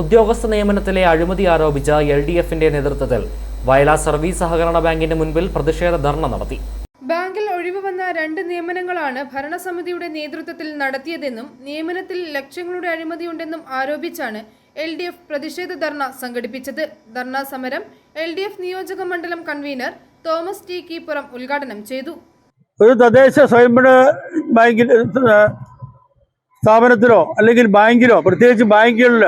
ഉദ്യോഗസ്ഥ നിയമനത്തിലെ അഴിമതി ആരോപിച്ച LDFന്റെ നേതൃത്വത്തിൽ വയലാ സർവീസ് സഹകരണ ബാങ്കിന് മുൻപിൽ പ്രതിഷേധ ധർണ നടത്തി. ബാങ്കിൽ ഒഴിവ് വന്ന 2 നിയമനങ്ങളാണ് ഭരണസമിതിയുടെ നേതൃത്വത്തിൽ നടത്തിയതെന്നും നിയമനത്തിൽ ലക്ഷങ്ങളുടെ അഴിമതിയുണ്ടെന്നും ആരോപിച്ചാണ് LDF പ്രതിഷേധ ധർണ സംഘടിപ്പിച്ചത്. ധർണാ സമരം LDF നിയോജക മണ്ഡലം കൺവീനർ തോമസ് ടി കീപ്പുറം ഉദ്ഘാടനം ചെയ്തു. ഒരു തദ്ദേശ സ്വയംഭരണ ബാങ്കിൽ സ്ഥാപനത്തിലോ അല്ലെങ്കിൽ ബാങ്കിലോ, പ്രത്യേകിച്ച് ബാങ്കുകളിൽ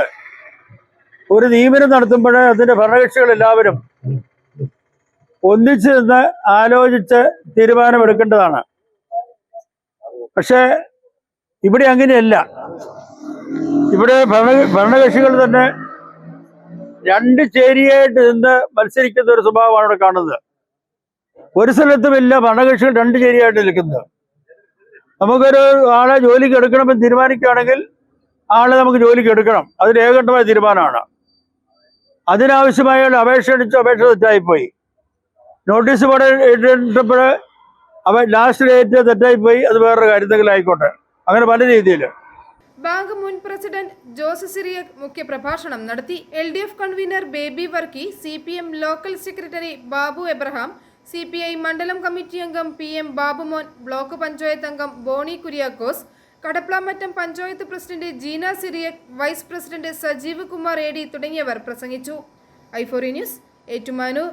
ഒരു നിയമനം നടത്തുമ്പോൾ അതിൻ്റെ ഭരണകക്ഷികൾ എല്ലാവരും ഒന്നിച്ച് നിന്ന് ആലോചിച്ച് തീരുമാനമെടുക്കേണ്ടതാണ്. പക്ഷേ ഇവിടെ അങ്ങനെയല്ല. ഇവിടെ ഭരണകക്ഷികൾ തന്നെ 2 ചേരിയായിട്ട് നിന്ന് മത്സരിക്കുന്ന ഒരു സ്വഭാവമാണ് ഇവിടെ കാണുന്നത്. ഒരു സ്ഥലത്തുമില്ല ഭരണകക്ഷികൾ 2 ചേരിയായിട്ട് നിൽക്കുന്നത്. നമുക്കൊരു ആളെ ജോലിക്ക് എടുക്കണമെന്ന് തീരുമാനിക്കുകയാണെങ്കിൽ ആളെ നമുക്ക് ജോലിക്ക് എടുക്കണം. അതൊരു ഏകണ്ഠമായ തീരുമാനമാണ്. അതിനാവശ്യമായ അപേക്ഷ തെറ്റായിപ്പോയി. നോട്ടീസ് ഇട്ടപ്പോൾ ലാസ്റ്റ് ഡേറ്റ് തെറ്റായിപ്പോയി. അത് വേറൊരു കാര്യത്തെങ്കിലും ആയിക്കോട്ടെ. അങ്ങനെ പല രീതിയിൽ. ബാങ്ക് മുൻ പ്രസിഡന്റ് ജോസ് സിറിയക് മുഖ്യപ്രഭാഷണം നടത്തി. LDF convener Baby Varkey, CPM local secretary Babu Abraham, CPI മണ്ഡലം കമ്മിറ്റി അംഗം PM ബാബുമോൻ, ബ്ലോക്ക് പഞ്ചായത്ത് അംഗം Boni Kuriakose, Kadaplamattom panchayat president Jeena Cyriac, vice president Sajeev Kumar AD തുടങ്ങിയവർ പ്രസംഗിച്ചു. i4 news, Ettumanoor.